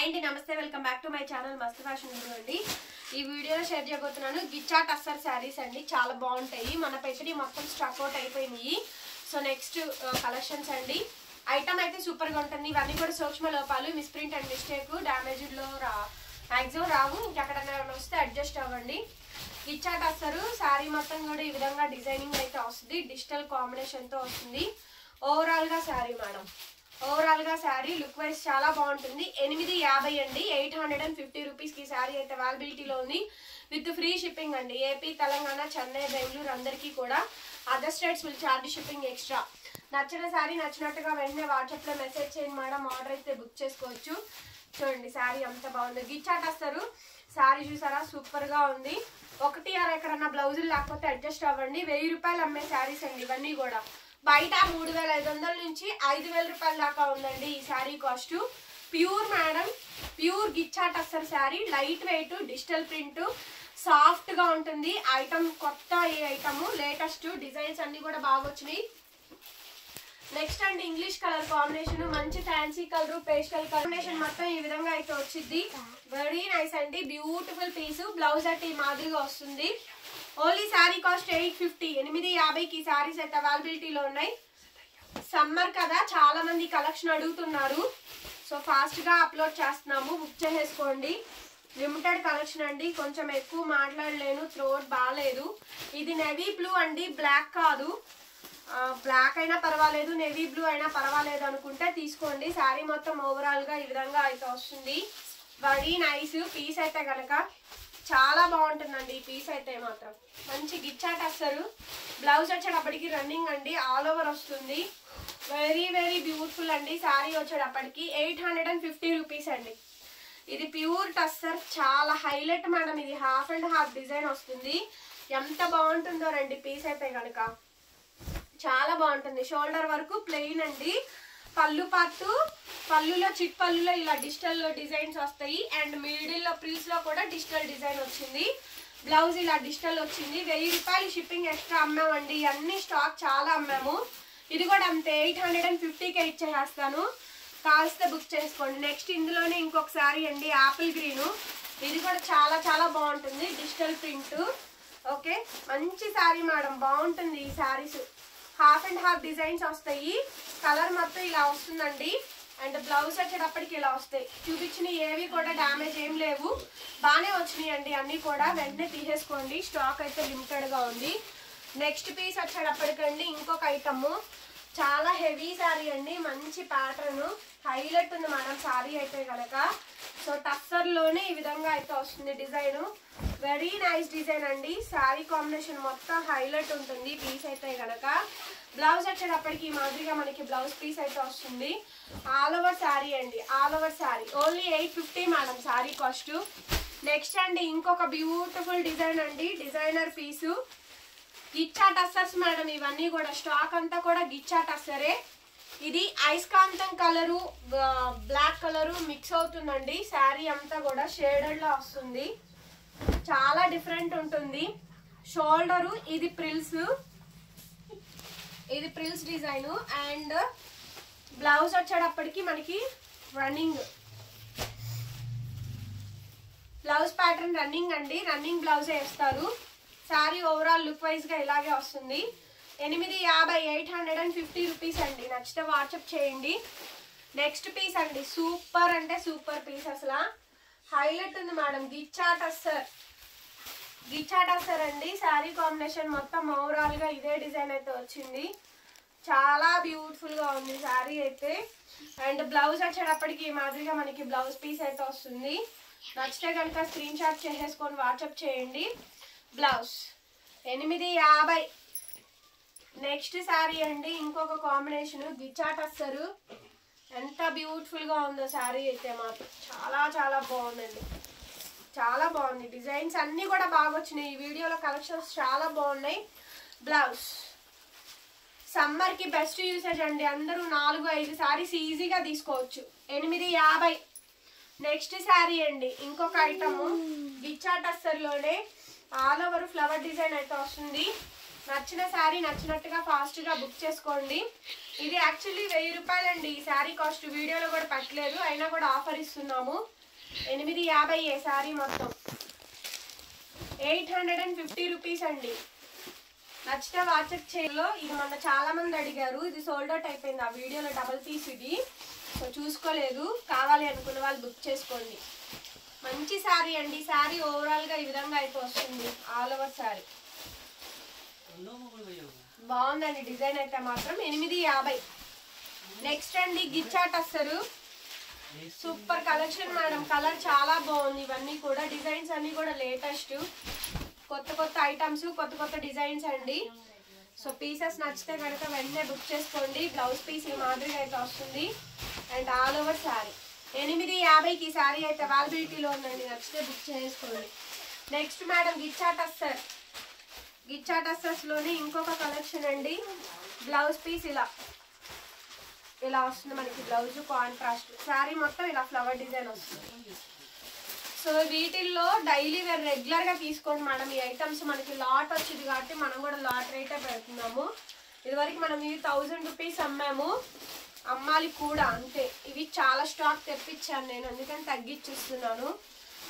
Hi అండి, నమస్తే. Welcome back to my channel మస్త్ ఫ్యాషన్ గురు అండి. ఈ వీడియోలో షేర్ చేయబోతున్నాను గిచ్చా టస్సర్ శారీస్ అండి. చాలా బాగుంటాయి. మన పెద్దది మొత్తం స్టాక్ అవుట్ అయిపోయినాయి. సో నెక్స్ట్ కలెక్షన్స్ అండి. ఐటమ్ అయితే సూపర్గా ఉంటుంది. ఇవన్నీ కూడా సూక్ష్మ లోపాలు, మిస్ప్రింట్ అండ్ మిస్టేక్, డ్యామేజ్లో మ్యాక్సిమం రావు. ఇంకెక్కడన్నా వస్తే అడ్జస్ట్ అవ్వండి. గిచ్చా టస్సర్ శారీ మొత్తం కూడా ఈ విధంగా డిజైనింగ్ అయితే వస్తుంది. డిజిటల్ కాంబినేషన్తో వస్తుంది. ఓవరాల్గా శారీ మేడం, ఓవరాల్గా శారీ లుక్ వైజ్ చాలా బాగుంటుంది. 850 అండి, 850 రూపీస్కి శారీ అయితే అవైలబిలిటీలో ఉంది. విత్ ఫ్రీ షిప్పింగ్ అండి. ఏపీ, తెలంగాణ, చెన్నై, బెంగళూరు అందరికీ కూడా. Other states will charge shipping extra. నచ్చిన శారీ నచ్చినట్టుగా వెంటనే వాట్సాప్లో మెసేజ్ చేయండి మేడం. ఆర్డర్ అయితే బుక్ చేసుకోవచ్చు. చూడండి శారీ అంత బాగుంది. గిచ్చా టస్సర్ శారీ చూసారా, సూపర్గా ఉంది. ఒకటి ఎక్కడన్నా బ్లౌజులు లేకపోతే అడ్జస్ట్ అవ్వండి. 1000 రూపాయలు అమ్మే శారీస్ అండి ఇవన్నీ కూడా. బయట 3500 నుంచి 5000 రూపాయల దాకా ఉందండి ఈ sari cost. Pure madam, pure Ghicha tussar sari. Light weight, digital print, soft గా ఉంటుంది. ఐటమ్ కొత్త ఈ ఐటమ్, లేటెస్ట్ డిజైన్స్ అన్ని కూడా బాగా వచ్చినాయి. నెక్స్ట్ అండి ఇంగ్లీష్ కలర్ కాంబినేషన్, మంచి ఫ్యాన్సీ కలర్, పేస్టల్ కాంబినేషన్ మొత్తం ఈ విధంగా అయితే వచ్చింది. వెరీ నైస్ అండి, బ్యూటిఫుల్ పీస్. బ్లౌజ్ అయితే ఈ మాదిరిగా వస్తుంది. ఓన్లీ శారీ కాస్ట్ 850, 850కి శారీస్ అయితే అవైలబిలిటీలో ఉన్నాయి. సమ్మర్ కదా, చాలా మంది కలెక్షన్ అడుగుతున్నారు. సో ఫాస్ట్ గా అప్లోడ్ చేస్తున్నాము, బుక్ చేసేసుకోండి. లిమిటెడ్ కలెక్షన్ అండి, కొంచెం ఎక్కువ మాట్లాడలేను, థ్రోట్ బాగాలేదు. ఇది నేవీ బ్లూ అండి, బ్లాక్ కాదు. బ్లాక్ అయినా పర్వాలేదు, నేవీ బ్లూ అయినా పర్వాలేదు అనుకుంటే తీసుకోండి. శారీ మొత్తం ఓవరాల్ గా ఈ విధంగా అయితే వస్తుంది. వెరీ నైస్ పీస్ అయితే కనుక చాలా బాగుంటుందండి. ఈ పీస్ అయితే మాత్రం మంచి గిచ్చా టస్సర్. బ్లౌజ్ వచ్చేటప్పటికి రన్నింగ్ అండి, ఆల్ ఓవర్ వస్తుంది. వెరీ వెరీ బ్యూటిఫుల్ అండి. శారీ వచ్చేటప్పటికి 850 రూపీస్ అండి. ఇది ప్యూర్ టస్సర్, చాలా హైలైట్ మేడం. ఇది హాఫ్ అండ్ హాఫ్ డిజైన్ వస్తుంది. ఎంత బాగుంటుందో రండి పీస్ అయితే కనుక, చాలా బాగుంటుంది. షోల్డర్ వరకు ప్లెయిన్ అండి. పళ్ళు పార్ట్, పళ్ళులో చిట్ పళ్ళులో ఇలా డిజిటల్ డిజైన్స్ వస్తాయి. అండ్ మిడిల్లో ప్రిల్స్ లో కూడా డిజిటల్ డిజైన్ వచ్చింది. బ్లౌజ్ ఇలా డిజిటల్ వచ్చింది. 1000 రూపాయలు షిప్పింగ్ ఎక్స్ట్రా అమ్మామండి. అన్ని స్టాక్ చాలా అమ్మాము. ఇది కూడా అంతే, 850కే ఇచ్చేస్తాను. కాల్స్తే బుక్ చేసుకోండి. నెక్స్ట్ ఇందులోనే ఇంకొక శారీ అండి, ఆపిల్ గ్రీన్. ఇది కూడా చాలా చాలా బాగుంటుంది. Digital print. ఓకే, మంచి శారీ మేడం, బాగుంటుంది ఈ saris. Half and half designs వస్తాయి. కలర్ మొత్తం ఇలా వస్తుందండి. అండ్ బ్లౌజ్ వచ్చేటప్పటికి ఇలా వస్తాయి. చూపించిన ఏవి కూడా డ్యామేజ్ ఏం లేవు, బాగానే వచ్చినాయి అండి అన్ని కూడా. వెంటనే తీసేసుకోండి, స్టాక్ అయితే లిమిటెడ్ గా ఉంది. నెక్స్ట్ పీస్ వచ్చేటప్పటికండి ఇంకొక ఐటమ్, చాలా హెవీ శారీ అండి, మంచి ప్యాటర్న్, హైలైట్ ఉంది మేడం శారీ అయితే కనుక. సో టస్సర్ లోనే ఈ విధంగా అయితే వస్తుంది డిజైన్. వెరీ నైస్ డిజైన్ అండి. శారీ కాంబినేషన్ మొత్తం హైలైట్ ఉంటుంది పీస్ అయితే కనుక. బ్లౌజ్ వచ్చేటప్పటికి ఈ మాదిరిగా మనకి బ్లౌజ్ పీస్ అయితే వస్తుంది. ఆల్ ఓవర్ శారీ అండి, all over sari. Only 850 madam sari cost. Next అండి ఇంకొక బ్యూటిఫుల్ డిజైన్ అండి, డిజైనర్ పీసు. గిచ్చా టస్సర్స్ మేడం ఇవన్నీ కూడా. స్టాక్ అంతా కూడా గిచ్చా టస్సరే. ఇది ఐస్కాంతం కలరు, బ్లాక్ కలరు మిక్స్ అవుతుందండి. శారీ అంతా కూడా షేడెడ్ లో వస్తుంది. చాలా డిఫరెంట్ ఉంటుంది. షోల్డరు ఇది ప్రిల్స్, ఇది ప్రిల్స్ డిజైన్. అండ్ బ్లౌజ్ వచ్చేటప్పటికి మనకి రన్నింగ్ బ్లౌజ్ ప్యాటర్న్, రన్నింగ్ అండి, రన్నింగ్ బ్లౌజ్ వేస్తారు. శారీ ఓవరాల్ లుక్ వైజ్ గా ఇలాగే వస్తుంది. 850, 850 రూపీస్ అండి. నచ్చితే వాట్సాప్ చేయండి. నెక్స్ట్ పీస్ అండి, సూపర్ అంటే సూపర్ పీస్, అసలు హైలైట్ ఉంది మేడం. గిచ్చా టస్సర్, గిచ్చా టస్సర్ అండి. శారీ కాంబినేషన్ మొత్తం ఓవరాల్ గా ఇదే డిజైన్ అయితే వచ్చింది. చాలా బ్యూటిఫుల్ గా ఉంది శారీ అయితే. అండ్ బ్లౌజ్ వచ్చేటప్పటికి ఈ మాదిరిగా మనకి బ్లౌజ్ పీస్ అయితే వస్తుంది. నచ్చితే కనుక స్క్రీన్ షాట్ చేసేసుకొని వాట్సాప్ చేయండి. బ్లౌజ్ 850. నెక్స్ట్ శారీ అండి ఇంకొక కాంబినేషన్, గిచ్చా టస్సర్. ఎంత బ్యూటిఫుల్ గా ఉందో శారీ అయితే మాత్రం, చాలా చాలా బాగుందండి, చాలా బాగుంది. డిజైన్స్ అన్ని కూడా బాగా వచ్చినాయి. ఈ వీడియోలో కలెక్షన్స్ చాలా బాగున్నాయి. బ్లౌజ్ సమ్మర్ కి బెస్ట్ యూసేజ్ అండి. అందరూ 4-5 శారీస్ ఈజీగా తీసుకోవచ్చు. 850. నెక్స్ట్ శారీ అండి ఇంకొక ఐటమ్, గిచ్చా టస్సర్ లోనే ఆల్ ఓవర్ ఫ్లవర్ డిజైన్ అయితే వస్తుంది. నచ్చిన శారీ నచ్చినట్టుగా ఫాస్ట్గా బుక్ చేసుకోండి. ఇది యాక్చువల్లీ 1000 రూపాయలండి. ఈ శారీ కాస్ట్ వీడియోలో కూడా పెట్టలేదు, అయినా కూడా ఆఫర్ ఇస్తున్నాము. 850 ఏ శారీ మొత్తం 850 రూపీస్ అండి. నచ్చితే వాట్సాప్ చేయలో. ఇది మొన్న చాలా మంది అడిగారు, ఇది సోల్డ్ అవుట్ అయిపోయింది ఆ వీడియోలో, డబల్ పీస్ ఇది. సో చూసుకోలేదు, కావాలి అనుకున్న వాళ్ళు బుక్ చేసుకోండి. మంచి శారీ అండి. శారీ ఓవరాల్గా ఈ విధంగా అయితే వస్తుంది, ఆల్ ఓవర్ శారీ బాగుందండి. డిజైన్ అయితే మాత్రం 850. నెక్స్ట్ అండి Ghicha tussar. Super collection madam, colour చాలా బాగుంది. ఇవన్నీ కూడా డిజైన్స్ అన్ని కూడా లేటెస్ట్, కొత్త కొత్త ఐటమ్స్, కొత్త కొత్త డిజైన్స్ అండి. సో పీసెస్ నచ్చితే కనుక వెంటనే బుక్ చేసుకోండి. బ్లౌజ్ పీస్ ఈ మాదిరిగా అయితే వస్తుంది అండ్ ఆల్ ఓవర్ శారీ 850కి శారీ అయితే అవైలబిలిటీలో ఉందండి. నచ్చితే బుక్ చేసుకోండి. Next madam Ghicha tussar. గిచ్చా టస్సర్స్లోనే ఇంకొక కలెక్షన్ అండి. బ్లౌజ్ పీస్ ఇలా వస్తుంది మనకి, బ్లౌజ్ కాంట్రాస్ట్, శారీ మొత్తం ఇలా ఫ్లవర్ డిజైన్ వస్తుంది. సో వీటిల్లో డైలీ వేర్ రెగ్యులర్గా తీసుకోండి మేడం. ఈ ఐటమ్స్ మనకి లాట్ వచ్చింది కాబట్టి మనం కూడా లాట్ రేటే పెడుతున్నాము. ఇదివరకు మనం ఇవి 1000 రూపీస్ అమ్మాము, అమ్మాలి కూడా అంతే. ఇవి చాలా స్టాక్ తెప్పించాను నేను, అందుకని తగ్గించిస్తున్నాను.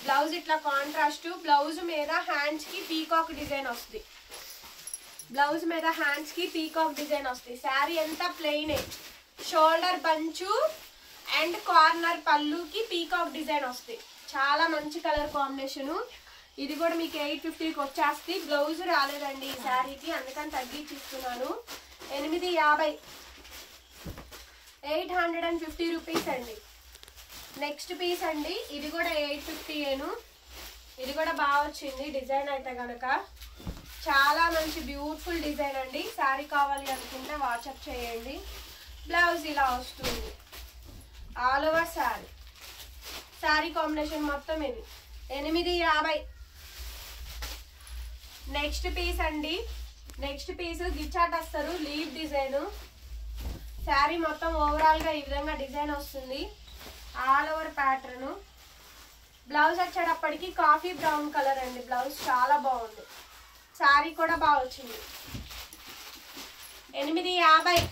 బ్లౌజ్ ఇట్లా కాంట్రాస్ట్, బ్లౌజ్ మీద హ్యాండ్స్కి పీకాక్ డిజైన్ వస్తుంది. బ్లౌజ్ మీద హ్యాండ్స్కి పీకాక్ డిజైన్ వస్తుంది. శారీ అంతా ప్లెయినే, షోల్డర్ బంచు అండ్ కార్నర్ పళ్ళుకి పీకాక్ డిజైన్ వస్తుంది. చాలా మంచి కలర్ కాంబినేషను. ఇది కూడా మీకు 850కి వచ్చేస్తుంది. బ్లౌజ్ రాలేదండి ఈ శారీకి, అందుకని తగ్గించి ఇస్తున్నాను. 850, 850 రూపీస్ అండి. నెక్స్ట్ పీస్ అండి, ఇది కూడా 850. ఇది కూడా బాగా వచ్చింది డిజైన్ అయితే కనుక. చాలా మంచి బ్యూటిఫుల్ డిజైన్ అండి. శారీ కావాలి అనుకుంటే వాట్సాప్ చేయండి. బ్లౌజ్ ఇలా వస్తుంది, all over sari. Sari combination మొత్తం ఇది 850. నెక్స్ట్ పీస్ అండి. Next piece గిచ్చా tussar leave design. Sari మొత్తం ఓవరాల్గా ఈ విధంగా డిజైన్ వస్తుంది, ఆల్ ఓవర్ ప్యాటర్న్. బ్లౌజ్ వచ్చేటప్పటికి కాఫీ బ్రౌన్ కలర్ అండి. బ్లౌజ్ చాలా బాగుంది, శారీ కూడా బాగా వచ్చింది. 850.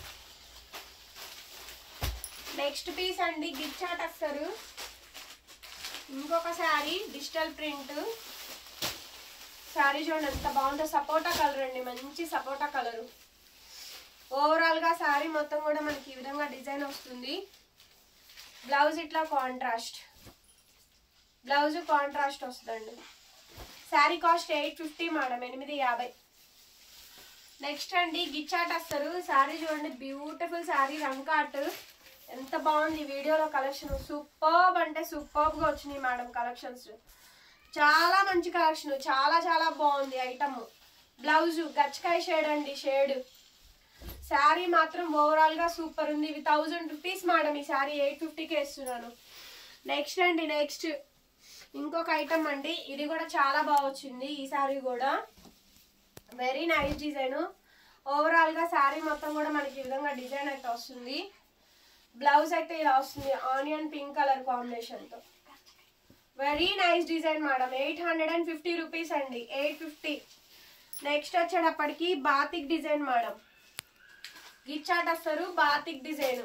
నెక్స్ట్ పీస్ అండి గిచ్చా టస్సరు. ఇంకొక శారీ డిజిటల్ ప్రింట్. శారీ చూడండి ఎంత బాగుందో, సపోటా కలర్ అండి, మంచి సపోటా కలరు. ఓవరాల్గా శారీ మొత్తం కూడా మనకి ఈ విధంగా డిజైన్ వస్తుంది. బ్లౌజ్ ఇట్లా కాంట్రాస్ట్, బ్లౌజ్ కాంట్రాస్ట్ వస్తుందండి. Sari cost 850 madam, 850. నెక్స్ట్ అండి గిచ్చా టస్సరు. శారీ చూడండి, బ్యూటిఫుల్ శారీ, రంకాట్. ఎంత బాగుంది వీడియోలో కలెక్షన్. సూపర్బ్ అంటే సూపర్బ్గా వచ్చినాయి మేడం కలెక్షన్స్. చాలా మంచి కలెక్షన్, చాలా చాలా బాగుంది ఐటమ్. బ్లౌజ్ గచ్చకాయ షేడ్ అండి, షేడ్. శారీ మాత్రం ఓవరాల్గా సూపర్ ఉంది. ఇవి 1000 రూపీస్ మేడం, ఈ శారీ 850కి ఇస్తున్నాను. నెక్స్ట్ అండి నెక్స్ట్ ఇంకొక ఐటమ్ అండి. ఇది కూడా చాలా బాగా వచ్చింది. ఈ శారీ కూడా వెరీ నైస్ డిజైన్. ఓవరాల్గా శారీ మొత్తం కూడా మనకి ఈ విధంగా డిజైన్ అయితే వస్తుంది. బ్లౌజ్ అయితే ఇలా వస్తుంది, ఆనియన్ పింక్ కలర్ కాంబినేషన్తో. Very nice design madam, 850 rupees అండి, 850. నెక్స్ట్ వచ్చేటప్పటికి batik design madam. గిచ్చా tussar batik design.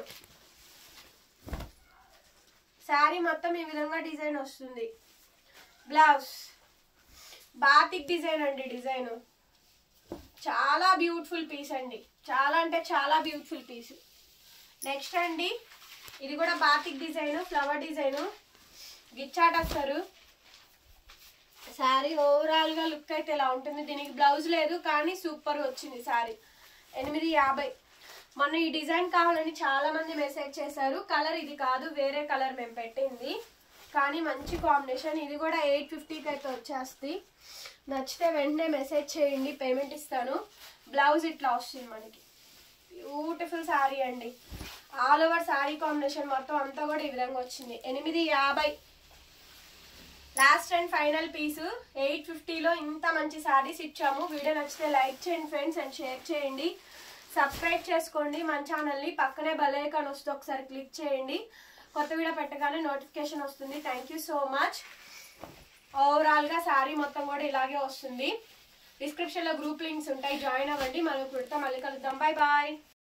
Sari మొత్తం ఈ విధంగా డిజైన్ వస్తుంది. బ్లౌజ్ బాతిక్ డిజైన్ అండి. డిజైన్ చాలా బ్యూటిఫుల్ పీస్ అండి, చాలా అంటే చాలా బ్యూటిఫుల్ పీస్. నెక్స్ట్ అండి ఇది కూడా batik design, flower design. గిచ్చా tussar. Sari ఓవరాల్గా లుక్ అయితే ఇలా ఉంటుంది. దీనికి బ్లౌజ్ లేదు కానీ సూపర్గా వచ్చింది శారీ. 850. మొన్న ఈ డిజైన్ కావాలని చాలా మంది మెసేజ్ చేశారు. కలర్ ఇది కాదు, వేరే కలర్ మేము పెట్టింది, కానీ మంచి కాంబినేషన్. ఇది కూడా 850కి అయితే వచ్చేస్తుంది. నచ్చితే వెంటనే మెసేజ్ చేయండి, పేమెంట్ ఇస్తాను. బ్లౌజ్ ఇట్లా వస్తుంది మనకి, బ్యూటిఫుల్ శారీ అండి. ఆల్ ఓవర్ శారీ కాంబినేషన్ మొత్తం అంతా కూడా ఈ విధంగా వచ్చింది. 850. లాస్ట్ అండ్ ఫైనల్ పీసు 850లో ఇంత మంచి శారీస్ ఇచ్చాము. వీడియో నచ్చితే లైక్ చేయండి ఫ్రెండ్స్ అండ్ షేర్ చేయండి. సబ్స్క్రైబ్ చేసుకోండి మన ఛానల్ని. పక్కనే బెల్ ఐకాన్ వస్తే ఒకసారి క్లిక్ చేయండి, కొత్త వీడియో పెట్టగానే నోటిఫికేషన్ వస్తుంది. Thank you so much. ఓవరాల్గా శారీ మొత్తం కూడా ఇలాగే వస్తుంది. డిస్క్రిప్షన్లో గ్రూప్ లింక్స్ ఉంటాయి, జాయిన్ అవ్వండి. మనం కుడతాం, మళ్ళీ కలుద్దాం. Bye bye.